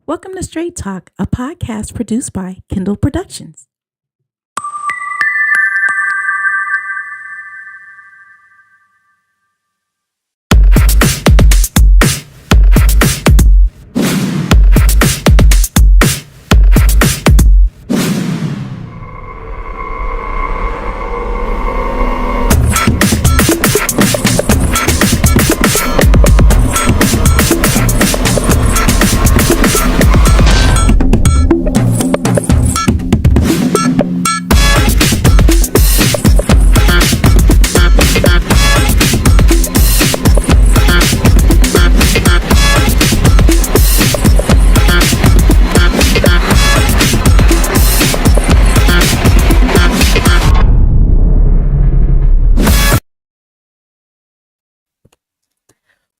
Welcome to Straight Talk, a podcast produced by Kindle Productions.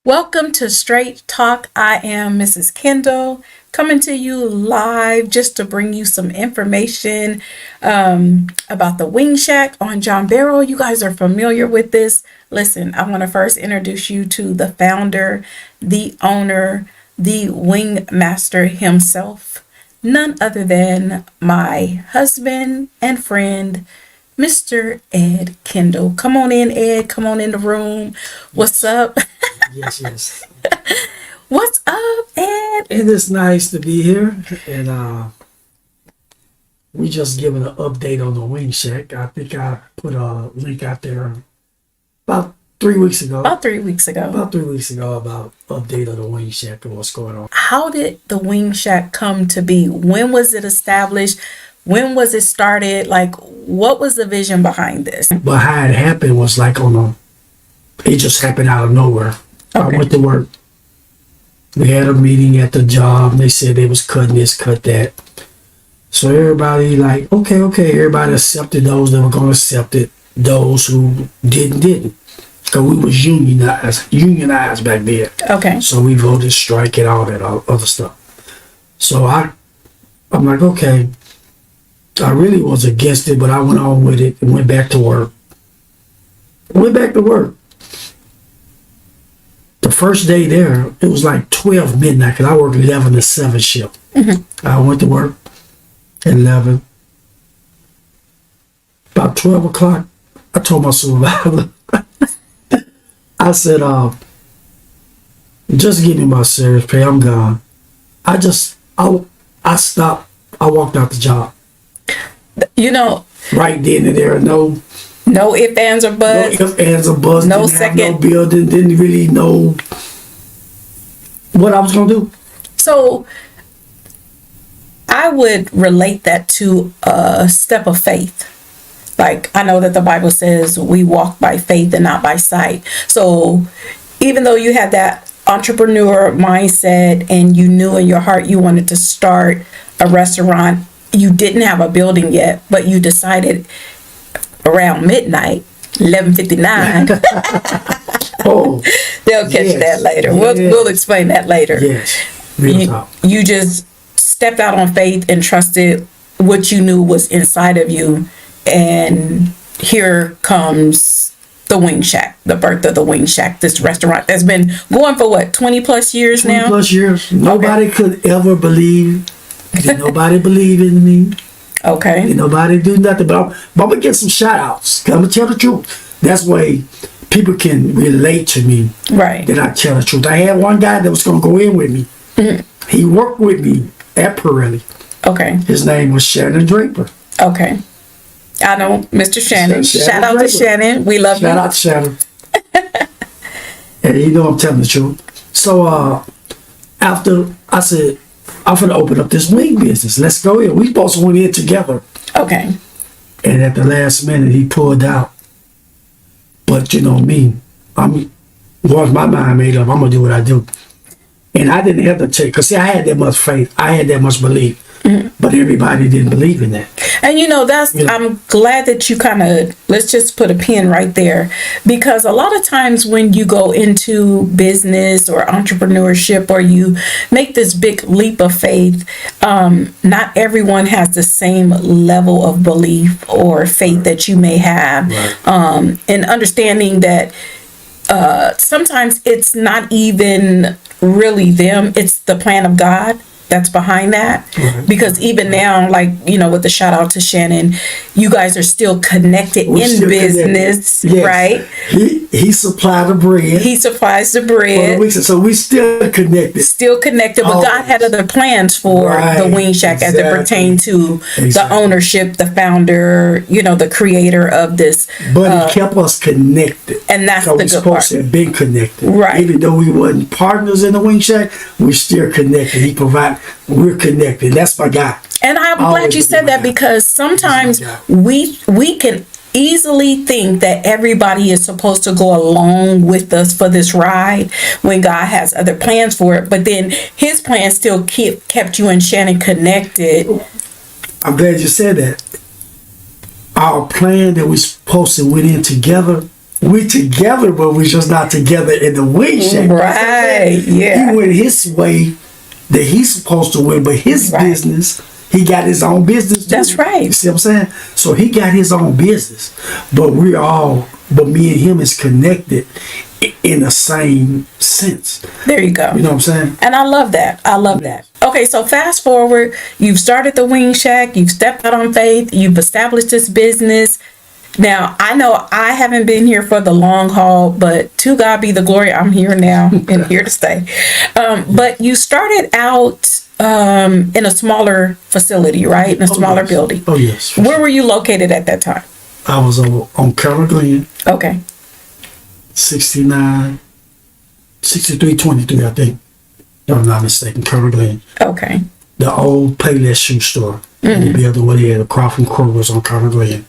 Welcome to Straight Talk. I am Mrs. Kendall, coming to you live just to bring you some information about the Wing Shack on John Barrow. You guys are familiar with this. Listen, I want to first introduce you to the founder, the owner, the wing master himself, none other than my husband and friend, Mr. Ed Kendall. Come on in, Ed. Come on in the room. What's up? Yes. What's up, Ed? It is nice to be here, and we just giving an update on the Wing Shack. I think I put a link out there about 3 weeks ago. About 3 weeks ago. About 3 weeks ago about update of the Wing Shack and what's going on. How did the Wing Shack come to be? When was it established? When was it started? Like, what was the vision behind this? But how it happened was like it just happened out of nowhere. Okay. I went to work. We had a meeting at the job. And they said they was cutting this, cut that. So everybody like, okay. Everybody accepted those that were going to accept it. Those who didn't. Because we was unionized back then. Okay. So we voted strike and all that other stuff. So I'm like, okay. I really was against it, but I went on with it and went back to work. The first day there, it was like 12 midnight because I worked 11 to 7 shift. Mm-hmm. I went to work at 11. About 12 o'clock, I told my supervisor, I said, just give me my service pay, I'm gone. I stopped, I walked out the job. Right then and there, no ifs, ands, or buts. No ifs, ands, or buts. No didn't second. Have no building. Didn't really know what I was going to do. So I would relate that to a step of faith. Like, I know that the Bible says we walk by faith and not by sight. So even though you had that entrepreneur mindset and you knew in your heart you wanted to start a restaurant, you didn't have a building yet, but you decided around midnight, 11:59. Oh, They'll catch that later. Yes. We'll explain that later. Yes, real talk. You just stepped out on faith and trusted what you knew was inside of you, and here comes the Wing Shack, the birth of the Wing Shack, this restaurant that's been going for what, 20 plus years now? 20 plus years. Nobody could ever believe. Did nobody believe in me? Okay. Did nobody do nothing? But I'm gonna get some shout outs. I'm gonna tell the truth. That's why people can relate to me. Right. That I tell the truth. I had one guy that was gonna go in with me. Mm-hmm. He worked with me at Pirelli. Okay. His name was Shannon Draper. Okay. I know Mr. Shannon. Shout out to Shannon. We love you. Shout out to Shannon. And you know I'm telling the truth. So after I said, I'm gonna open up this wing business. Let's go in. We both went in together. Okay. And at the last minute, he pulled out. But you know me, once my mind made up, I'm gonna do what I do. And I didn't hesitate because see, I had that much faith. I had that much belief. Mm-hmm. But everybody didn't believe in that. And I'm glad that you kind of, let's just put a pin right there, because a lot of times when you go into business or entrepreneurship or you make this big leap of faith, not everyone has the same level of belief or faith that you may have. Right. And understanding that sometimes it's not even really them, it's the plan of God that's behind that. Right. Because even now, like, you know, with the shout out to Shannon, you guys are still connected We're in still business, connected. Yes. right? He supplied the bread. He supplies the for the bread. weeks, so we still connected. Still connected, but God had other plans for the Wing Shack as it pertained to the ownership, the founder, you know, the creator of this. But he kept us connected. And that's the we're good supposed part. to have been connected. Right. Even though we wasn't partners in the Wing Shack, we're still connected. We're connected. That's my guy. And I'm glad you said that, because sometimes we can easily think that everybody is supposed to go along with us for this ride when God has other plans for it. But then his plan still kept you and Shannon connected. I'm glad you said that. Our plan that we're supposed to went in together, we together, but we're just not together in the Wing Shack. Right, yeah. He went his way that he's supposed to win, but his business, he got his own business too. That's right. You see what I'm saying? So he got his own business, but me and him is connected in the same sense. There you go. You know what I'm saying? And I love that. I love that. Okay, so fast forward, you've started the Wing Shack, you've stepped out on faith, you've established this business. Now, I know I haven't been here for the long haul, but to God be the glory, I'm here now and here to stay. But you started out in a smaller facility, right? In a smaller building. Oh, yes. Where were you located at that time? I was on Carroll Glen. Okay. 6323, I think. If I'm not mistaken, Carroll Glen. Okay. The old Payless shoe store. In the building where they had the Crawford Kroger's on Carroll Glen.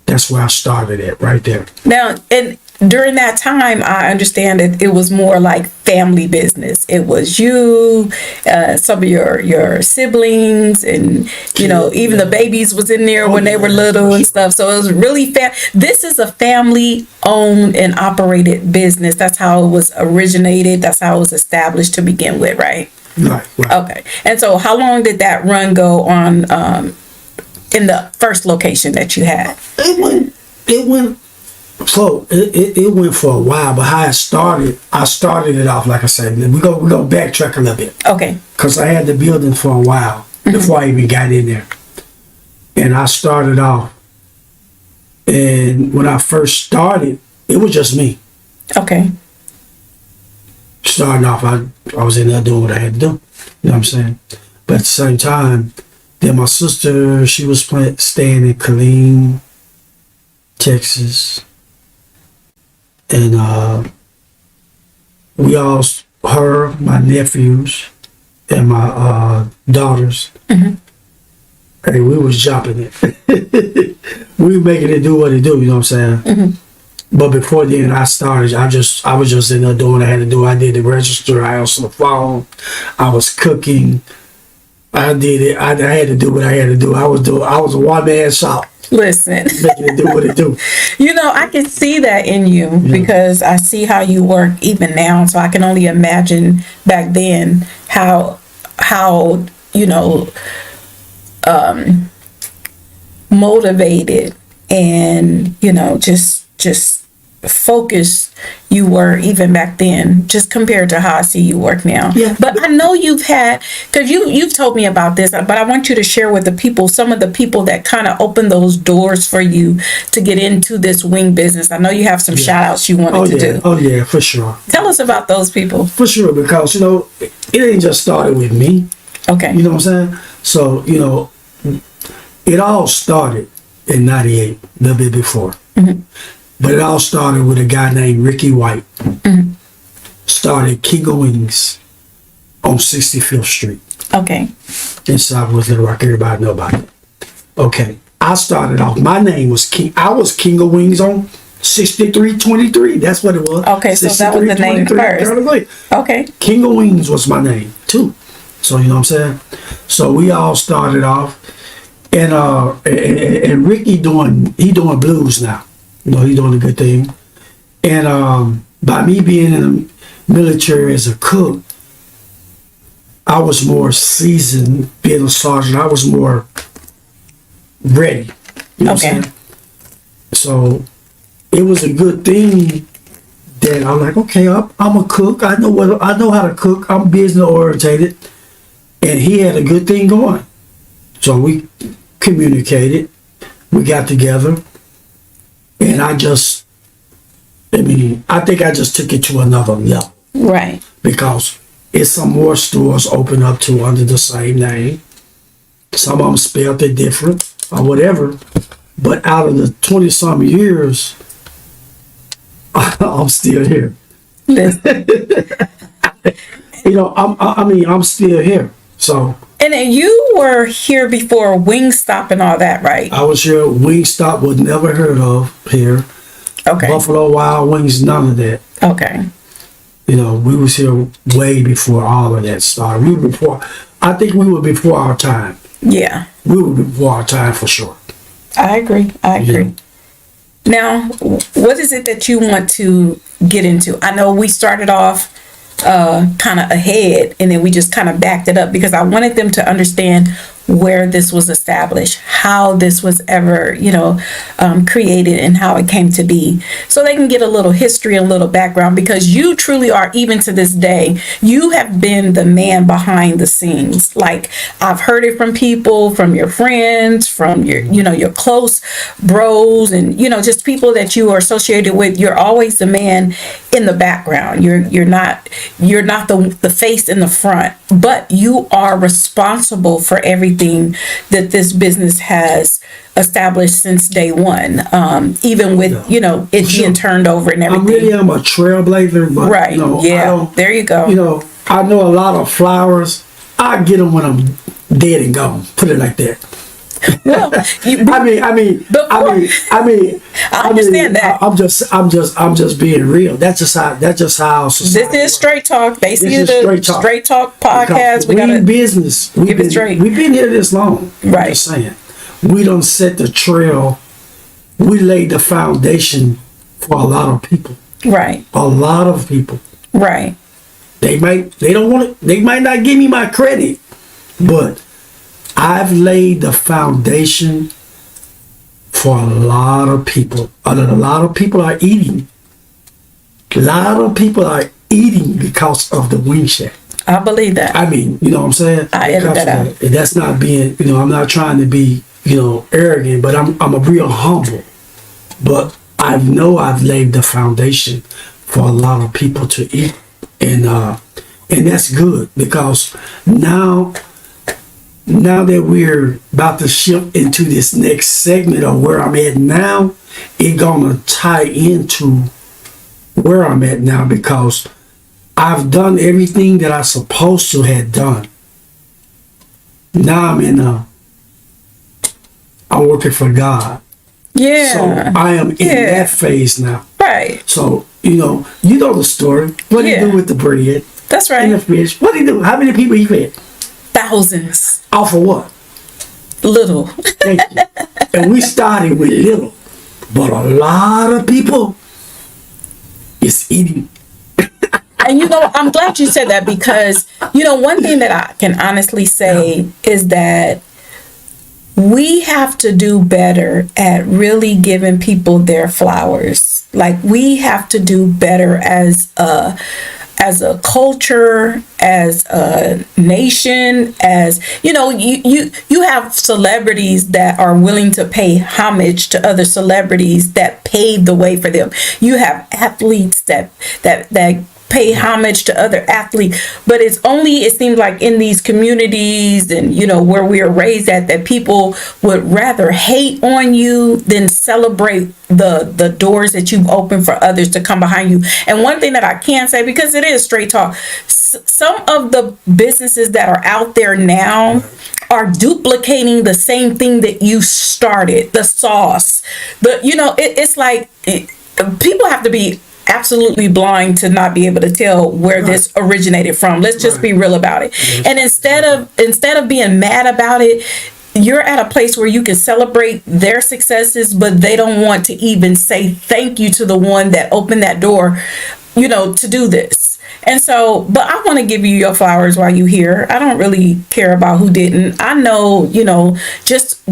That's where I started at, right there. Now, and during that time, I understand that it was more like family business. It was you, some of your siblings, and you know, even the babies was in there when they were little and stuff. So it was really this is a family owned and operated business. That's how it was originated. That's how it was established to begin with, right? Right. Okay. And so, how long did that run go on? In the first location that you had? It went for a while, but how I started it off, like I said, we're gonna backtrack a little bit. Okay. Because I had the building for a while before I even got in there. And I started off, and when I first started, it was just me. Okay. Starting off, I was in there doing what I had to do. You know what I'm saying? But at the same time, then my sister, she was staying in Killeen, Texas. And her, my nephews, and my daughters, hey, we was jumping it. We were making it do what it do, you know what I'm saying? But before then, I was just in there doing what I had to do. I did the register, I answered the phone, I was cooking. I did it. I had to do what I had to do. I was a one-man shop. Listen. Making it do what it do. You know, I can see that in you because I see how you work even now. So I can only imagine back then how you know, motivated and, you know, just focused you were even back then, just compared to how I see you work now. Yeah. But I know you've had, because you've told me about this, but I want you to share with the people, some of the people that kind of opened those doors for you to get into this wing business. I know you have some shout outs you wanted to do. Oh yeah, for sure. Tell us about those people. For sure, because, you know, it ain't just started with me. Okay. You know what I'm saying? So, you know, it all started in 98, a little bit before. But it all started with a guy named Ricky White. Started King of Wings on 65th Street. Okay. In Southwest Little Rock. Everybody know about it. Okay. I started off, my name was King. I was King of Wings on 6323. That's what it was. Okay, so that was the name first. Okay. King of Wings was my name too. So, you know what I'm saying? So we all started off, and Ricky doing blues now. You know, he's doing a good thing. And by me being in the military as a cook, I was more seasoned. Being a sergeant, I was more ready. You know what I'm saying? So it was a good thing that I'm like, okay, I'm a cook. I know how to cook. I'm business orientated. and he had a good thing going. So we communicated, we got together, and I think I just took it to another level. Right. Because it's some more stores open up to under the same name. Some of them spelled it different or whatever. But out of the 20-some years, I'm still here. Listen. I'm still here. So. And then you were here before Wingstop and all that, right? I was here. Wingstop was never heard of here. Okay. Buffalo Wild Wings, none of that. Okay. We was here way before all of that started. I think we were before our time. Yeah. We were before our time for sure. I agree. Yeah. Now, what is it that you want to get into? I know we started off kind of ahead, and then we just kind of backed it up because I wanted them to understand where this was established, how this was ever, created, and how it came to be, so they can get a little history, a little background, because you truly are, even to this day, you have been the man behind the scenes. Like, I've heard it from people, from your friends, from your close bros, and, just people that you are associated with. You're always the man in the background. You're not the face in the front, but you are responsible for everything that this business has established since day one, even with it being turned over and everything. I really am a trailblazer, but right. There you go. I know a lot of flowers. I get them when I'm dead and gone. Put it like that. Well, I understand that. I'm just being real. That's just how society. This is Straight Talk. They see the Straight Talk podcast. We got business. Give it straight. We've been here this long. Right. I'm just saying. We don't set the trail. We laid the foundation for a lot of people. Right. A lot of people. Right. They might not give me my credit, but I've laid the foundation for a lot of people. A lot of people are eating. A lot of people are eating because of the Wing Shack. I believe that. You know what I'm saying? I edit that out. And that's not being, I'm not trying to be, arrogant, but I'm a real humble. But I know I've laid the foundation for a lot of people to eat. And that's good, because now that we're about to shift into this next segment of where I'm at now, it's gonna tie into where I'm at now, because I've done everything that I supposed to have done. Now I'm working for God. Yeah. So I am in that phase now. Right. So, you know the story. What do you do with the bread? That's right. And the fish. What do you do? How many people you fed? Thousands. Off of what? Little. Thank you. And we started with little. But a lot of people is eating. And I'm glad you said that, because, one thing that I can honestly say is that we have to do better at really giving people their flowers. Like, we have to do better as a culture, as a nation, as you have celebrities that are willing to pay homage to other celebrities that paved the way for them. You have athletes that pay homage to other athletes, but it seems like in these communities and where we are raised at, that people would rather hate on you than celebrate the doors that you've opened for others to come behind you. And one thing that I can say, because it is straight talk, some of the businesses that are out there now are duplicating the same thing that you started. The sauce, it's like people have to be absolutely blind to not be able to tell where this originated from. Let's just be real about it. And instead of being mad about it, you're at a place where you can celebrate their successes, but they don't want to even say thank you to the one that opened that door, to do this. And so, but I want to give you your flowers while you're here. I don't really care about who didn't. I know, just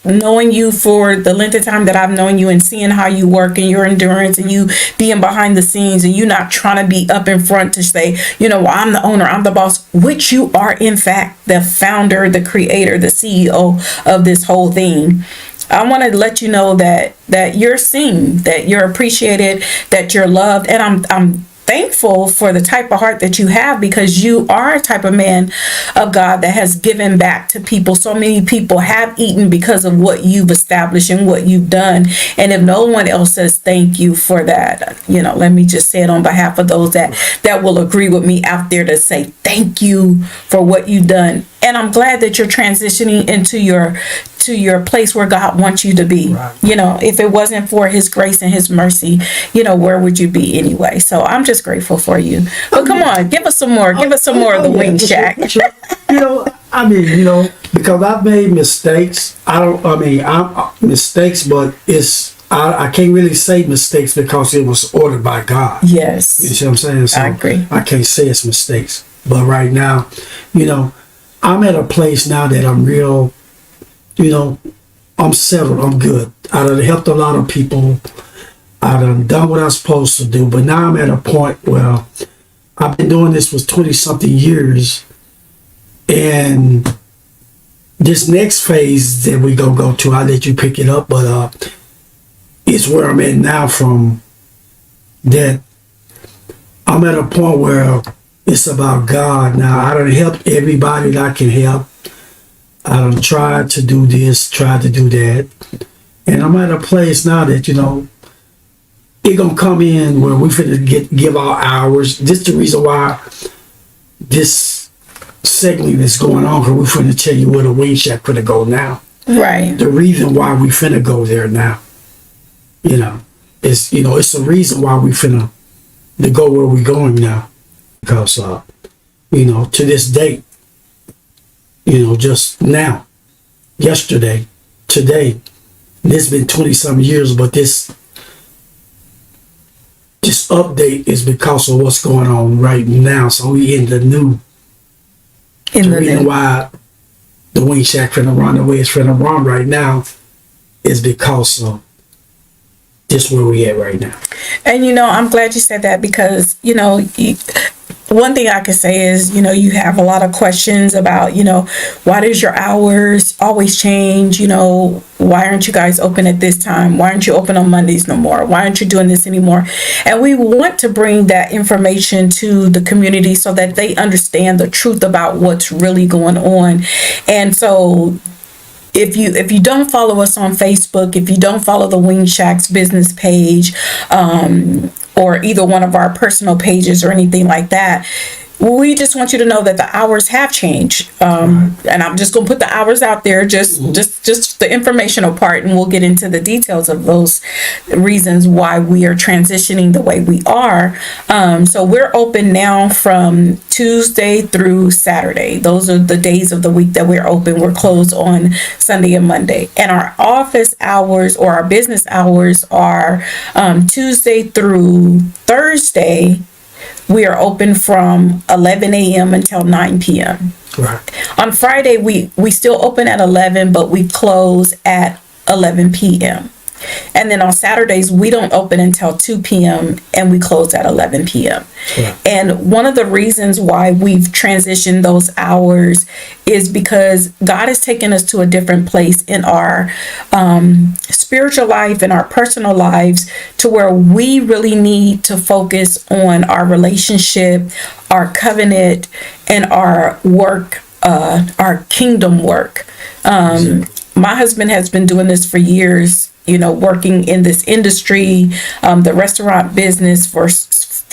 knowing you for the length of time that I've known you and seeing how you work and your endurance and you being behind the scenes and you not trying to be up in front to say, well, I'm the owner, I'm the boss, which you are in fact the founder, the creator, the CEO of this whole thing. I want to let you know that you're seen, that you're appreciated, that you're loved, and I'm thankful for the type of heart that you have, because you are a type of man of God that has given back to people. So many people have eaten because of what you've established and what you've done. And if no one else says thank you for that, let me just say it on behalf of those that will agree with me out there to say thank you for what you've done. And I'm glad that you're transitioning into your place where God wants you to be. Right. If it wasn't for his grace and his mercy, where would you be anyway? So I'm just grateful for you. But come on, give us some more. Give us some more of the Wing Shack. Because I've made mistakes. I'm mistakes, but I can't really say mistakes because it was ordered by God. Yes. You see what I'm saying? So I agree. I can't say it's mistakes. But right now, I'm at a place now that I'm real, I'm settled, I'm good. I done helped a lot of people. I done what I'm supposed to do. But now I'm at a point where I've been doing this for 20 something years. And this next phase that we gonna go to, I'll let you pick it up, but it's where I'm at now. From that, I'm at a point where it's about God now. I done helped everybody that I can help. I done tried to do this, tried to do that. And I'm at a place now that, it gonna come in where we finna give our hours. This is the reason why this segment is going on, because we finna tell you where the Wing Shack finna go now. Right. The reason why we finna go there now. It's a reason why we finna to go where we going now. Because to this date, just now, yesterday, today, this been 20 some years, but this update is because of what's going on right now. So we in the new. The reason why the Wing Shack finna run the way it's finna run right now is because of just where we at right now. And I'm glad you said that, because one thing I can say is, you have a lot of questions about, why does your hours always change? Why aren't you guys open at this time? Why aren't you open on Mondays no more? Why aren't you doing this anymore? And we want to bring that information to the community so that they understand the truth about what's really going on. And so if you don't follow us on Facebook, if you don't follow the Wing Shack's business page, or either one of our personal pages or anything like that, we just want you to know that the hours have changed. And I'm just going to put the hours out there, just the informational part, and we'll get into the details of those reasons why we are transitioning the way we are. So we're open now from Tuesday through Saturday. Those are the days of the week that we're open. We're closed on Sunday and Monday. And our office hours, or our business hours, are Tuesday through Thursday. We are open from 11 a.m. until 9 p.m. Right. On Friday, we still open at 11, but we close at 11 p.m. And then on Saturdays, we don't open until 2 p.m. and we close at 11 p.m. Yeah. And one of the reasons why we've transitioned those hours is because God has taken us to a different place in our spiritual life and our personal lives, to where we really need to focus on our relationship, our covenant, and our work, our kingdom work. My husband has been doing this for years, working in this industry, the restaurant business, for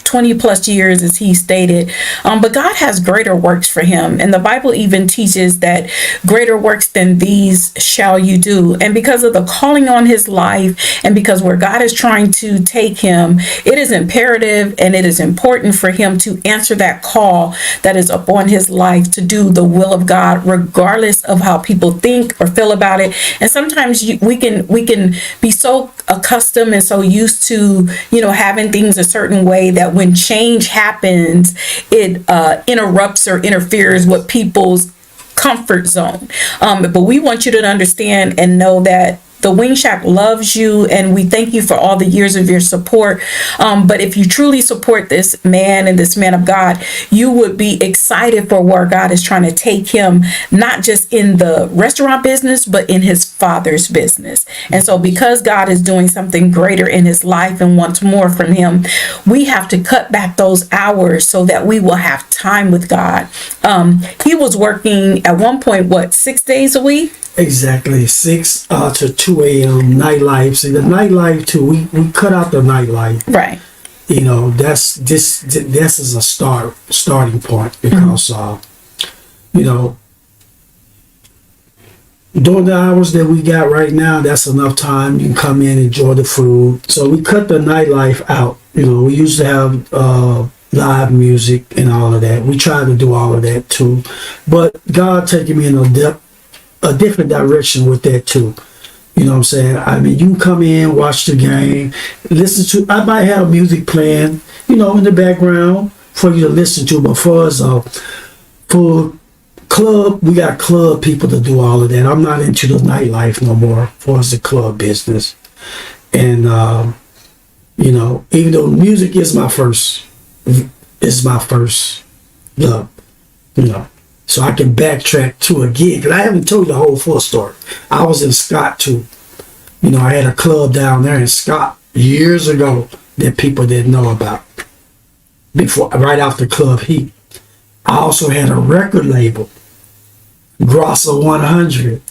20 plus years, as he stated. But God has greater works for him. And the Bible even teaches that greater works than these shall you do. And because of the calling on his life, and because where God is trying to take him, it is imperative and it is important for him to answer that call that is upon his life, to do the will of God, regardless of how people think or feel about it. And sometimes we can be so accustomed and so used to, having things a certain way, that when change happens, it interrupts or interferes with people's comfort zone. But we want you to understand and know that the Wing Shack loves you, and we thank you for all the years of your support. But if you truly support this man and this man of God, you would be excited for where God is trying to take him, not just in the restaurant business, but in his Father's business. And so because God is doing something greater in his life and wants more from him, we have to cut back those hours so that we will have time with God. He was working at one point, 6 days a week? Exactly, 6 to 2 a.m. nightlife. See, the nightlife too. We cut out the nightlife. Right. You know, this is a starting point because you know, during the hours that we got right now, that's enough time. You can come in, enjoy the food. So we cut the nightlife out. You know, we used to have live music and all of that. We tried to do all of that too, but God taking me in a different direction with that too. You know what I'm saying? I mean, you can come in, watch the game, listen to, I might have music playing, you know, in the background for you to listen to, but for us, for club, we got club people to do all of that. I'm not into the nightlife no more for us, the club business. And, you know, even though music is my first love, you know. So I can backtrack to again, because I haven't told you the whole full story. I was in Scott too. You know, I had a club down there in Scott years ago that people didn't know about. Right after Club Heat. I also had a record label, Grosser 100.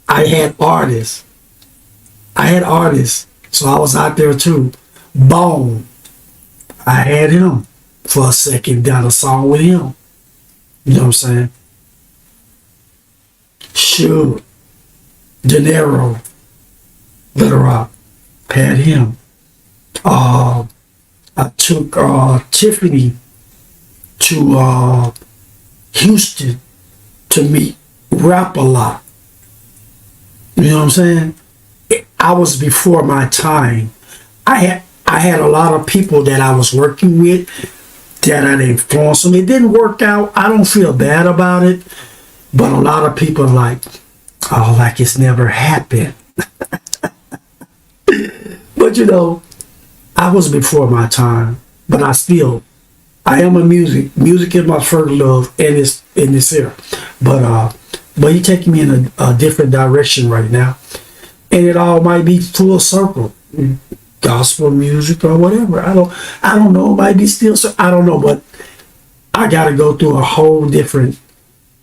I had artists. So I was out there too. Bone. I had him for a second, done a song with him. You know what I'm saying? Sure. De Niro, Little Rock, had him. I took Tiffany to Houston to meet Rap a Lot. You know what I'm saying? I was before my time. I had a lot of people that I was working with that I influenced them. It didn't work out. I don't feel bad about it. But a lot of people are like, oh, like it's never happened. But you know, I was before my time. But I am a music. Music is my first love in this era. But you're taking me in a different direction right now. And it all might be full circle. Gospel music or whatever. I don't know. It might be still, I don't know, but I got to go through a whole different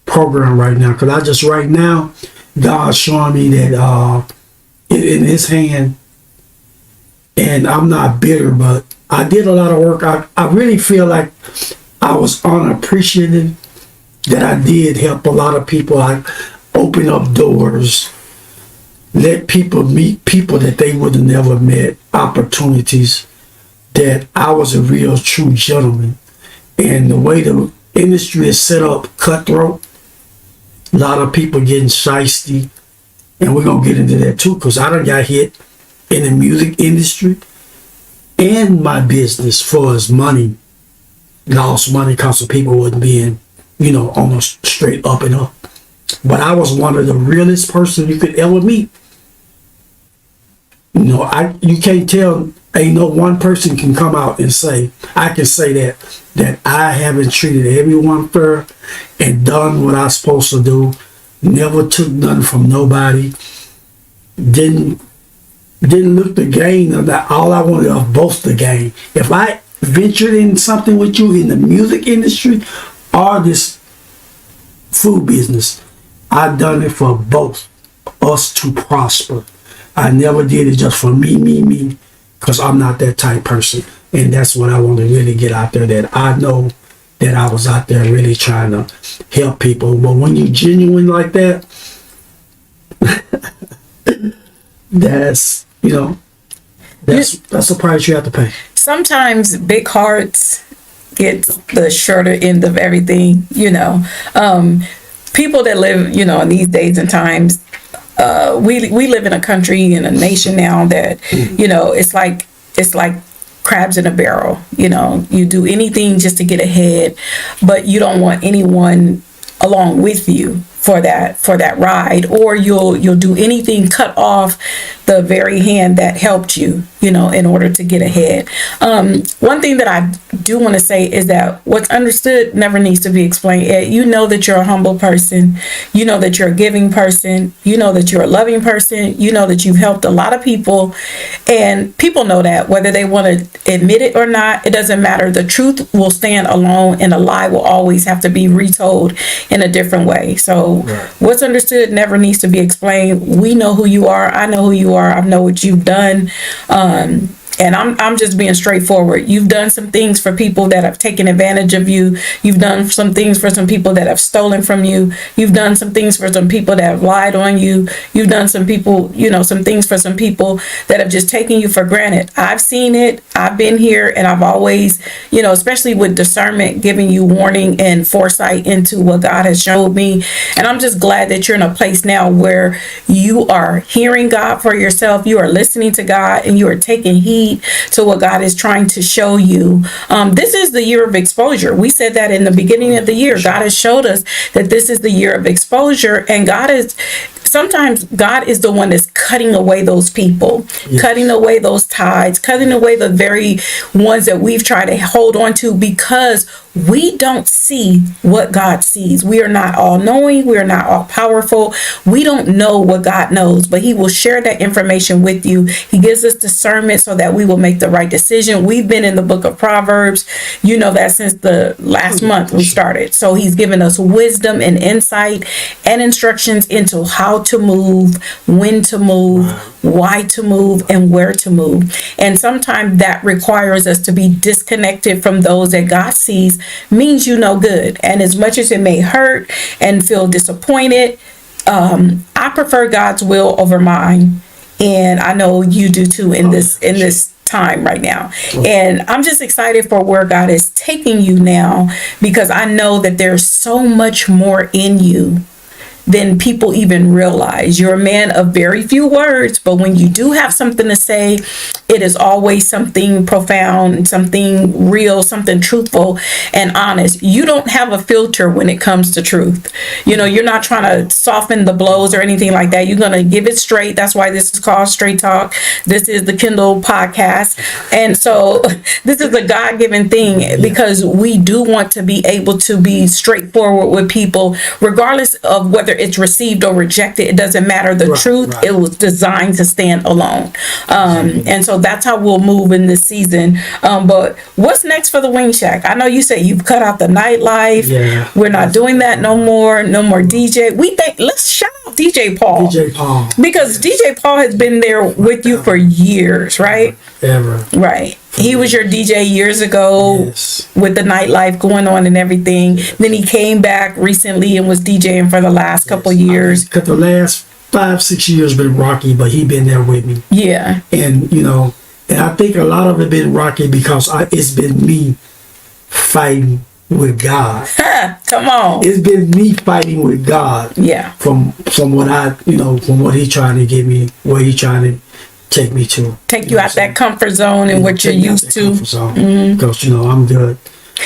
program right now. Because right now, God's showing me that in his hand, and I'm not bitter, but I did a lot of work. I really feel like I was unappreciated, that I did help a lot of people. I opened up doors, let people meet people that they would have never met, opportunities, that I was a real true gentleman. And the way the industry is set up, cutthroat, a lot of people getting shiesty, and we're going to get into that too, because I done got hit in the music industry and my business for as money, lost money because of people wasn't being, you know, almost straight up and up. But I was one of the realest person you could ever meet. You know, you can't tell, ain't no one person can come out and say, I can say that I haven't treated everyone fair and done what I'm supposed to do, never took nothing from nobody, didn't look to gain or that. All I wanted was both to gain. If I ventured in something with you in the music industry or this food business, I've done it for both us to prosper. I never did it just for me, because I'm not that type person. And that's what I want to really get out there, that I know that I was out there really trying to help people. But when you're genuine like that, that's, you know, that's the price you have to pay. Sometimes big hearts get the shorter end of everything, you know. People that live, you know, in these days and times, we live in a country, in a nation now that, you know, it's like crabs in a barrel. You do anything just to get ahead, but you don't want anyone along with you for that ride, or you'll do anything, cut off the very hand that helped you, in order to get ahead. One thing that I do want to say is that what's understood never needs to be explained. You know that you're a humble person. You know that you're a giving person. You know that you're a loving person. You know that you've helped a lot of people, and people know that, whether they want to admit it or not. It doesn't matter. The truth will stand alone, and a lie will always have to be retold in a different way. So what's understood never needs to be explained. We know who you are. I know who you are. I know what you've done. And I'm just being straightforward. You've done some things for people that have taken advantage of you. You've done some things for some people that have stolen from you. You've done some things for some people that have lied on you. You've done some things for some people that have just taken you for granted. I've seen it. I've been here, and I've always, especially with discernment, giving you warning and foresight into what God has showed me. And I'm just glad that you're in a place now where you are hearing God for yourself. You are listening to God, and you are taking heed to what God is trying to show you. This is the year of exposure. We said that in the beginning of the year. God has showed us that this is the year of exposure, and sometimes God is the one that's cutting away those people, cutting away those ties, cutting away the very ones that we've tried to hold on to, because we don't see what God sees. We are not all knowing. We are not all powerful. We don't know what God knows, but he will share that information with you. He gives us discernment so that we will make the right decision. We've been in the book of Proverbs, that since the last month we started. So he's given us wisdom and insight and instructions into how to move, when to move, why to move, and where to move. And sometimes that requires us to be disconnected from those that God sees, means good. And as much as it may hurt and feel disappointed, I prefer God's will over mine. And I know you do too in this time right now. And I'm just excited for where God is taking you now, because I know that there's so much more in you than people even realize. You're a man of very few words, but when you do have something to say, it is always something profound, something real, something truthful and honest. You don't have a filter when it comes to truth. You're not trying to soften the blows or anything like that. You're going to give it straight. That's why this is called Straight Talk. This is the Kindle podcast. And so this is a God-given thing, because we do want to be able to be straightforward with people, regardless of whether it's received or rejected. It doesn't matter. The truth, it was designed to stand alone. And so that's how we'll move in this season. But what's next for the Wing Shack? I know you said you've cut out the nightlife. Yeah. We're not doing that no more. No more DJ. Let's shout out DJ Paul. DJ Paul. Because DJ Paul has been there with you for years, right? Ever. Right. He was your DJ years ago with the nightlife going on and everything. Then he came back recently and was DJing for the last couple years. Because the last 5-6 years been rocky, but he been there with me. Yeah. And and I think a lot of it been rocky because it's been me fighting with God. Come on. It's been me fighting with God. Yeah. From what from what he trying to give me, where he trying to take me to. Take you out that comfort zone and what you're used to. Because, I'm good.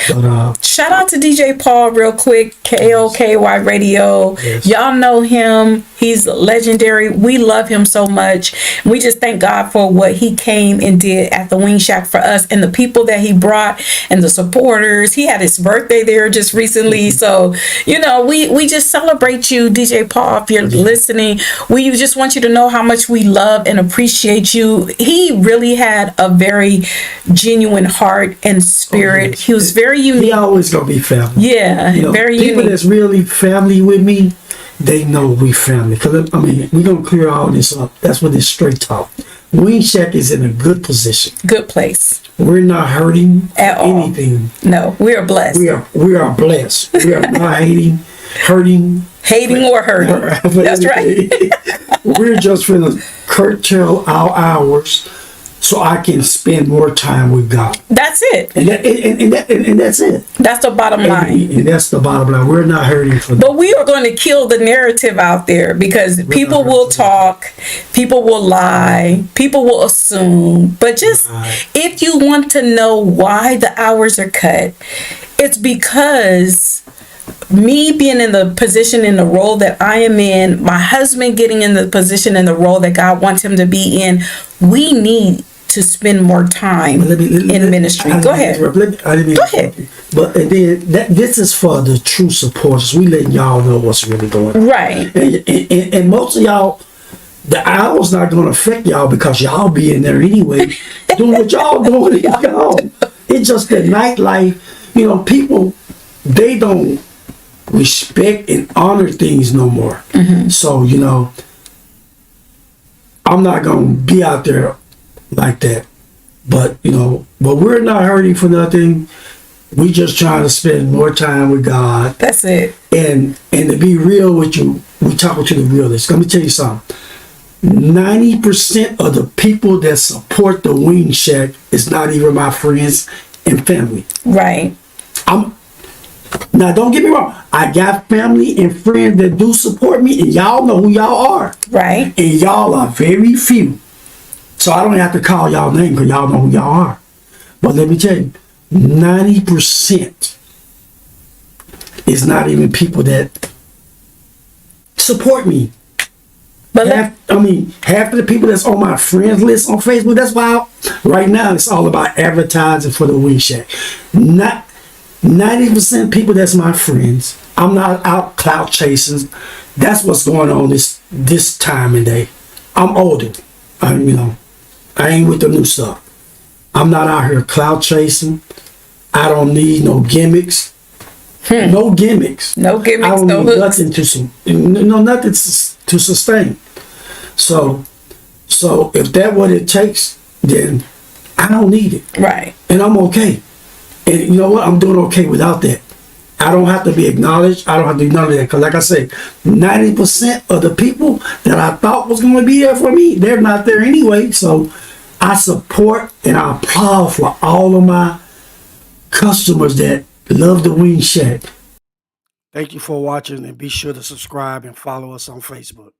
But, shout out to DJ Paul real quick, KOKY Radio. Yes. Y'all know him. He's legendary. We love him so much. We just thank God for what he came and did at the Wing Shack for us, and the people that he brought and the supporters. He had his birthday there just recently. So, we just celebrate you, DJ Paul, if you're listening. We just want you to know how much we love and appreciate you. He really had a very genuine heart and spirit. He was very unique. He always gonna be family. Yeah, very unique. People that's really family with me, they know we family. Because we're gonna clear all this up. That's what this Straight Talk. Wing Shack is in a good position. Good place. We're not hurting at anything. No, we are blessed. We are blessed. We are not hating or hurting. That's right. We're just gonna curtail our hours so I can spend more time with God. That's it. And that's it. That's the bottom line. And that's the bottom line. We're not hurting for that. But we are going to kill the narrative out there because people will talk, people will lie, people will assume. But just if you want to know why the hours are cut, it's because me being in the position, in the role that I am in, my husband getting in the position, in the role that God wants him to be in, we need to spend more time in ministry. Go ahead. Go ahead. But and then this is for the true supporters. We letting y'all know what's really going on. Right. And most of y'all, the hour's not going to affect y'all because y'all be in there anyway, doing what y'all doing. Y'all. It's just the nightlife. You know, people, they don't respect and honor things no more. Mm-hmm. So, you know, I'm not going to be out there like that. But, you know, but we're not hurting for nothing. We just trying to spend more time with God. That's it. And to be real with you, we talking to the realists. Let me tell you something. 90% of the people that support the Wing Shack is not even my friends and family. Right. Now, don't get me wrong. I got family and friends that do support me, and y'all know who y'all are. Right. And y'all are very few. So I don't have to call y'all name because y'all know who y'all are. But let me tell you, 90% is not even people that support me. But half of the people that's on my friends list on Facebook, that's why right now it's all about advertising for the Wing Shack. Not 90% people that's my friends. I'm not out clout chasing. That's what's going on this time and day. I'm older. I ain't with the new stuff. I'm not out here clout chasing. I don't need no gimmicks. No gimmicks. No gimmicks. I don't no need hooks. nothing to sustain. So if that's what it takes, then I don't need it. Right. And I'm okay. And you know what? I'm doing okay without that. I don't have to be acknowledged. I don't have to do none of that. Because like I said, 90% of the people that I thought was going to be there for me, they're not there anyway. So I support and I applaud for all of my customers that love the Wing Shack. Thank you for watching, and be sure to subscribe and follow us on Facebook.